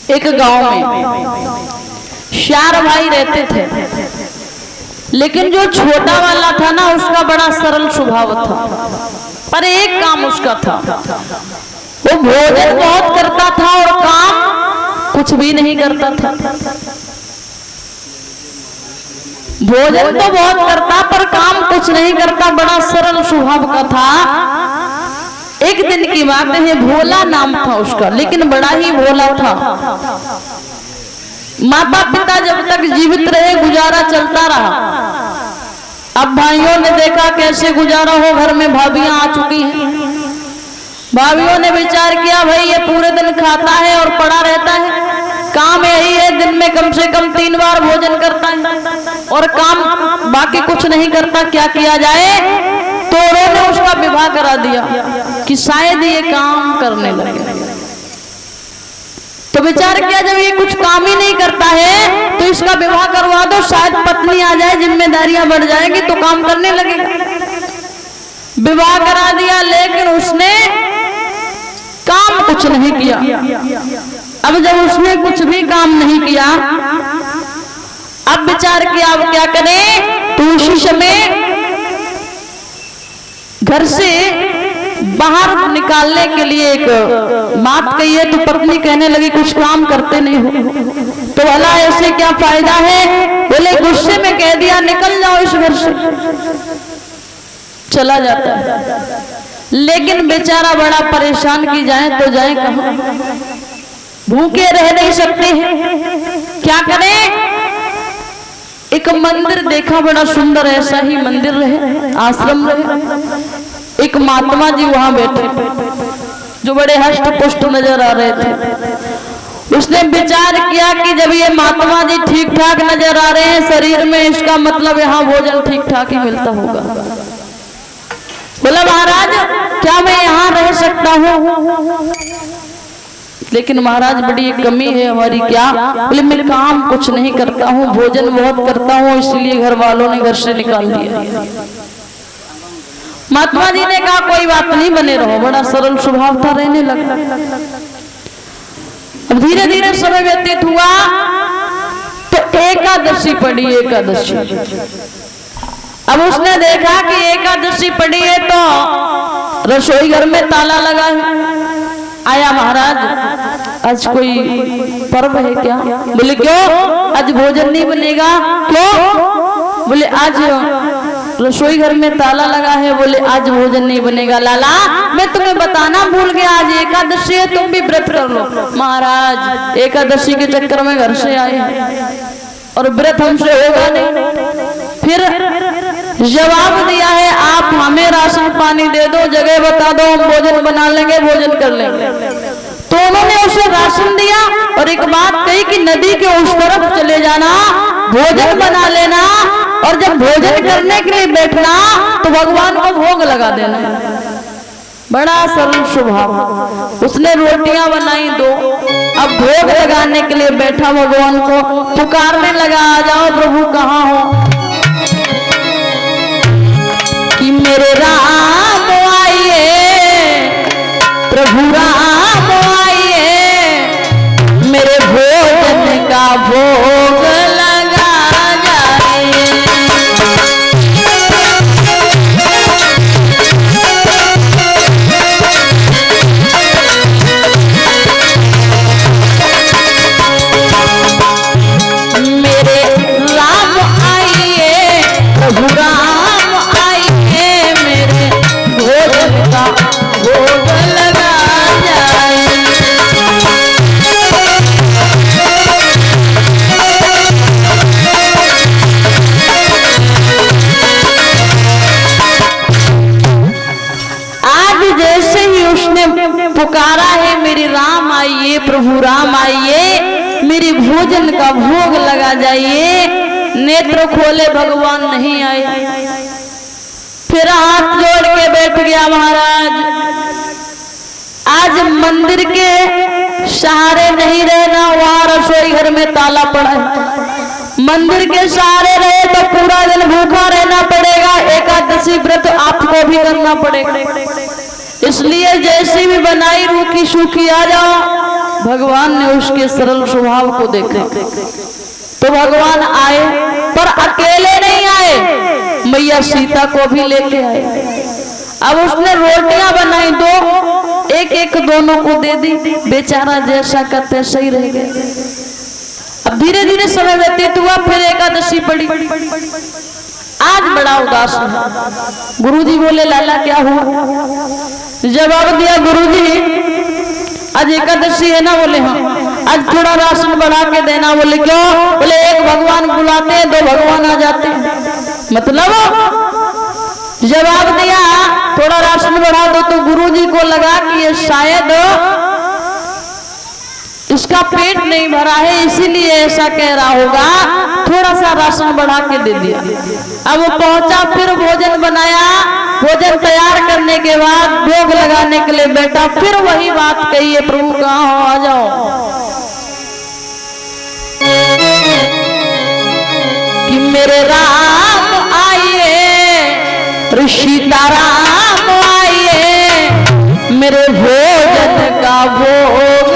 एक गांव में 4 भाई रहते थे, लेकिन जो छोटा वाला था ना उसका बड़ा सरल स्वभाव था, पर एक काम उसका था, वो भोजन बहुत करता था और काम कुछ भी नहीं करता था। भोजन तो बहुत करता पर काम कुछ नहीं करता, बड़ा सरल स्वभाव का था। एक दिन की बात है, भोला नाम था उसका, लेकिन बड़ा ही भोला था। माता पिता जब तक जीवित रहे गुजारा चलता रहा। अब भाइयों ने देखा कैसे गुजारा हो, घर में भाभियां आ चुकी हैं। भाभियों ने विचार किया भाई ये पूरे दिन खाता है और पड़ा रहता है, काम यही है दिन में कम से कम 3 बार भोजन करता है और काम बाकी कुछ नहीं करता, क्या किया जाए। तो उन्होंने उसका विवाह करा दिया कि शायद ये काम करने लगे। तो विचार किया जब ये कुछ काम ही नहीं करता है तो इसका विवाह करवा दो, शायद पत्नी आ जाए, जिम्मेदारियां बढ़ जाएगी तो काम करने लगेगा। विवाह करा दिया, लेकिन उसने काम कुछ नहीं किया। अब जब उसने कुछ भी काम नहीं किया, अब विचार किया अब क्या करें। तो उसी समय घर से बाहर निकालने के लिए एक बात कही है, तो पत्नी कहने लगी कुछ काम करते नहीं हो, तो भला ऐसे क्या फायदा है। बोले गुस्से में कह दिया निकल जाओ इस घर से। चला जाता है, लेकिन बेचारा बड़ा परेशान की जाए तो जाए कहां, भूखे रह नहीं सकते हैं, क्या करें। एक मंदिर देखा बड़ा सुंदर, ऐसा ही मंदिर रहे, आश्रम रहे। एक महात्मा जी वहां बैठे जो बड़े हष्ट पुष्ट नजर आ रहे थे। उसने विचार किया कि जब ये महात्मा जी ठीक ठाक नजर आ रहे हैं शरीर में, इसका मतलब यहाँ भोजन ठीक ठाक ही मिलता होगा। बोला महाराज क्या मैं यहाँ रह सकता हूँ। लेकिन महाराज बड़ी एक कमी है हमारी। क्या। बोले मैं काम कुछ नहीं करता हूँ, भोजन बहुत करता हूँ, इसलिए घर वालों ने घर से निकाल दिया। महात्मा जी ने कहा कोई बात नहीं, बने रहो। बड़ा सरल स्वभाव था, रहने लगा। अब धीरे धीरे समय व्यतीत हुआ तो एकादशी पड़ी। एकादशी, अब उसने देखा कि एकादशी पड़ी है तो रसोई घर में ताला लगा है। आया महाराज आज कोई पर्व है क्या। बोले क्यों, आज भोजन नहीं बनेगा। क्यों। बोले आज रसोई घर में ताला लगा है। बोले आज भोजन नहीं बनेगा। लाला मैं तुम्हें बताना भूल गया, आज एकादशी है, तुम भी व्रत कर लो। महाराज एकादशी के चक्कर में घर से आए और व्रत हमसे होगा नहीं। फिर जवाब दिया है आप हमें राशन पानी दे दो, जगह बता दो, हम भोजन बना लेंगे, भोजन कर लेंगे। तो उन्होंने उसे राशन दिया और एक बात कही कि नदी के उस तरफ चले जाना, भोजन बना लेना और जब भोजन करने के लिए बैठना तो भगवान को भोग लगा देना। बड़ा सरल स्वभाव। उसने रोटियां बनाई 2, अब भोग लगाने के लिए बैठा, भगवान को पुकारने लगा आ जाओ प्रभु कहाँ हो। कि मेरे राम आइए, प्रभु राम आइए, मेरे भोजन का भोग लगा जाए। मेरे राम आइए, प्रभु राम भोग लगा जाए। आज जैसे ही उसने पुकारा है मेरे राम आइए, प्रभु राम आइए, मेरे भोजन का भोग लगा जाइए, नेत्र खोले भगवान नहीं आए। फिर हाथ जोड़ के बैठ गया महाराज। आज मंदिर के सहारे नहीं रहना, वहां रसोई घर में ताला पड़ा है। मंदिर के सहारे रहे तो पूरा दिन भूखा रहना पड़ेगा, एकादशी व्रत आपको भी करना पड़ेगा। इसलिए जैसी भी बनाई रूखी सूखी आ जाओ, भगवान ने उसके सरल स्वभाव को देखा तो भगवान आए, पर अकेले नहीं आए, मैया सीता को भी लेके आए। अब उसने रोटियां बनाई, दो एक एक दोनों को दे दी, बेचारा जैसा का तैसा ही रह गया। अब धीरे धीरे समय व्यतीत हुआ, फिर एकादशी पड़ी। आज बड़ा उदास है। गुरुजी बोले लाला क्या हुआ? जवाब दिया गुरुजी आज एकादशी है ना? बोले हाँ। आज थोड़ा राशन बढ़ा के देना। बोले क्यों? बोले एक भगवान बुलाते हैं, दो भगवान आ जाते हैं। मतलब जवाब दिया थोड़ा राशन बढ़ा दो। तो गुरुजी को लगा कि ये शायद इसका पेट नहीं भरा है, इसीलिए ऐसा कह रहा होगा, थोड़ा सा राशन बढ़ा के दे दिया। अब वो पहुंचा, फिर भोजन बनाया, भोजन तैयार करने के बाद भोग लगाने के लिए बैठा, फिर वही बात कही है, प्रभु कहाँ हो, आ जाओ। कि मेरे राम आइए, सीताराम आइए, मेरे भोजन का भोग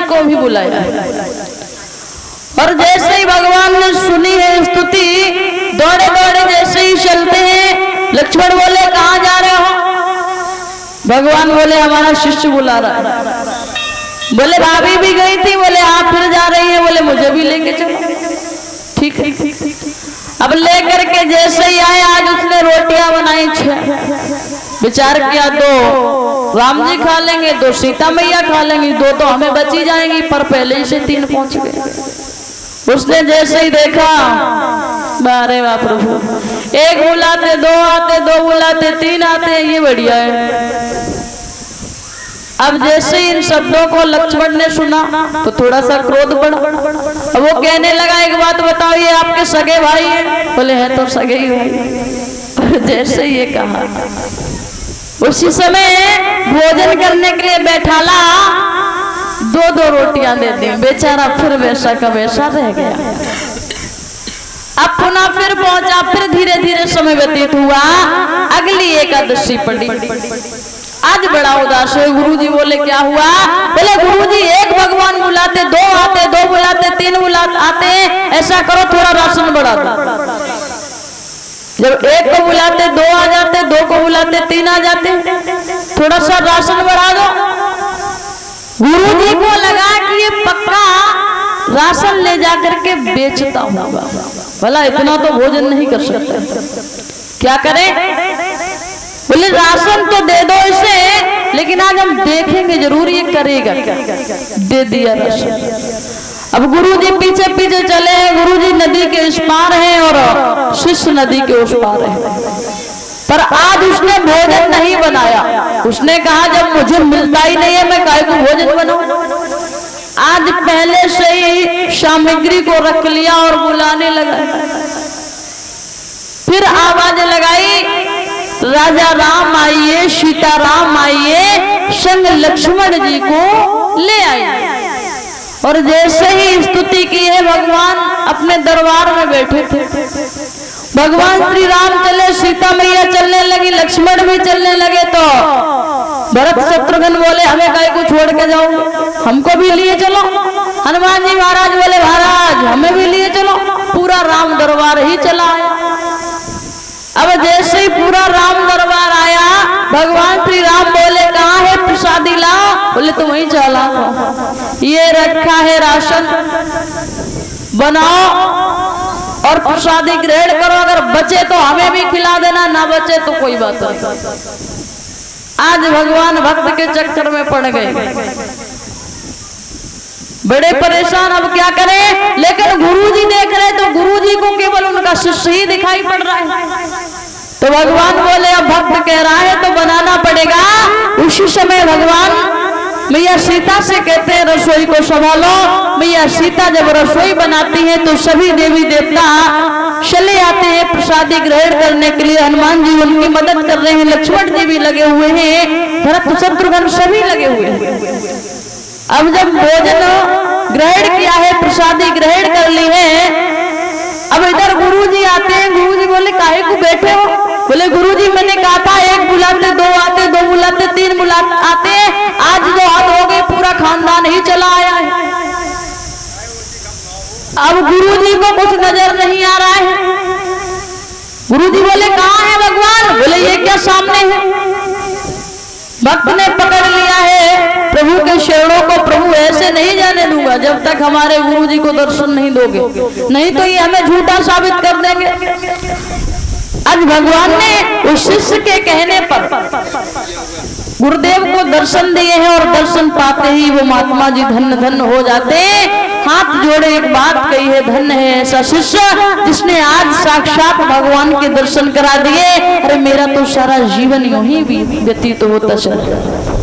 को भी बुलाया। और जैसे ही भगवान ने सुनी है स्तुति, दौड़े दौड़े जैसे ही चलते हैं। लक्ष्मण बोले कहाँ जा रहे हो? भगवान बोले हमारा शिष्य बुला रहा है। बोले भाभी भी गई थी? बोले आप फिर जा रही है? बोले मुझे भी लेके चलो। ठीक है। अब लेकर के जैसे ही आए, आज उसने रोटियां बनाई 6। विचार किया दो राम जी खा लेंगे, दो सीता मैया खा लेंगी, दो तो हमें बची जाएंगी, पर पहले ही से 3 पहुंच गए। उसने जैसे ही देखा, अरे वाह प्रभु, एक बुलाते 2 आते, 2 बुलाते 3 आते, ये बढ़िया है। अब जैसे इन शब्दों को लक्ष्मण ने सुना तो थोड़ा सा क्रोध बढ़ा। अब वो कहने लगा एक बात बताओ, ये आपके सगे भाई हैं? बोले हैं तो सगे ही भाई। जैसे ये कहा, उसी समय भोजन करने के लिए बैठाला, 2-2 रोटियां दे दी। बेचारा फिर वैसा का वैसा रह गया। अब पुनः फिर पहुंचा, फिर धीरे धीरे समय व्यतीत हुआ, अगली एकादशी पड़ी। आज बड़ा उदास है। गुरुजी बोले क्या हुआ? बोले गुरुजी एक भगवान बुलाते 2 आते, 2 बुलाते 3 बुलाते आते, ऐसा करो थोड़ा राशन बढ़ा दो। जब एक को बुलाते 2 आ जाते, 2 को बुलाते 3 आ जाते, थोड़ा सा राशन बढ़ा दो। गुरुजी को लगा कि ये पक्का राशन ले जाकर के बेचता होगा, भला इतना तो भोजन नहीं कर सकता, क्या करें? बोले राशन तो दे दो इसे, लेकिन आज हम देखेंगे जरूर ये करेगा क्या। दे दिया राशन। अब गुरुजी पीछे पीछे चले हैं। गुरुजी नदी के इस पार है और शिष्य नदी के उस पार है, पर आज उसने भोजन नहीं बनाया। उसने कहा जब मुझे मिलता ही नहीं है, मैं काहे को भोजन बनाऊं। आज पहले से ही सामग्री को रख लिया और बुलाने लगा। फिर आवाज लगाई, राजा राम आइए, सीता राम आइए, संग लक्ष्मण जी को ले आइए। और जैसे ही स्तुति की है, भगवान अपने दरबार में बैठे थे। भगवान श्री राम चले, सीता मैया चलने लगी, लक्ष्मण भी चलने लगे। तो भरत शत्रुघ्न बोले हमें काहे को छोड़ के जाओ, हमको भी लिए चलो। हनुमान जी महाराज बोले महाराज हमें भी लिए चलो। पूरा राम दरबार ही चला आया। अब जैसे ही पूरा राम दरबार आया, भगवान श्री राम बोले कहाँ है प्रसादी लाओ। बोले तुम वहीं चला, ये रखा है राशन, बनाओ और प्रसादी ग्रहण करो। अगर बचे तो हमें भी खिला देना, ना बचे तो कोई बात नहीं। आज भगवान भक्त के चक्कर में पड़ गए। बड़े परेशान, अब क्या करें। लेकिन गुरुजी देख रहे तो गुरुजी को केवल उनका शिष्य ही दिखाई पड़ रहा है। तो भगवान बोले अब भक्त कह रहा है तो बनाना पड़ेगा। उसी समय भगवान मैया सीता से कहते हैं रसोई को संभालो। मैया सीता जब रसोई बनाती है तो सभी देवी देवता चले आते हैं प्रसादी ग्रहण करने के लिए। हनुमान जी उनकी मदद कर रहे हैं, लक्ष्मण जी भी लगे हुए हैं, भरत शत्रुघ्न सभी लगे हुए हैं। अब जब भोजन ग्रहण किया है, प्रसादी ग्रहण कर ली है, अब इधर गुरुजी आते हैं। गुरुजी बोले काहे को बैठे हो? बोले गुरुजी मैंने कहा था एक बुलाते दो आते, दो बुलाते तीन बुलाते आते, आज जो हाथ हो गए पूरा खानदान ही चला आया है। अब गुरुजी को कुछ नजर नहीं आ रहा है। गुरुजी बोले कहाँ है भगवान? बोले ये क्या सामने है। भक्त ने पकड़ लिया है प्रभु के चरणों को, प्रभु ऐसे नहीं जाने दूंगा जब तक हमारे गुरुजी को दर्शन नहीं दोगे, नहीं तो ये हमें झूठा साबित कर देंगे। आज भगवान ने उस शिष्य के कहने पर गुरुदेव को दर्शन दिए हैं और दर्शन पाते ही वो महात्मा जी धन्य धन्य हो जाते। हाथ जोड़े एक बात कही है, धन्य है ऐसा शिष्य जिसने आज साक्षात भगवान के दर्शन करा दिए। अरे मेरा तो सारा जीवन यूं ही व्यतीत होता चला।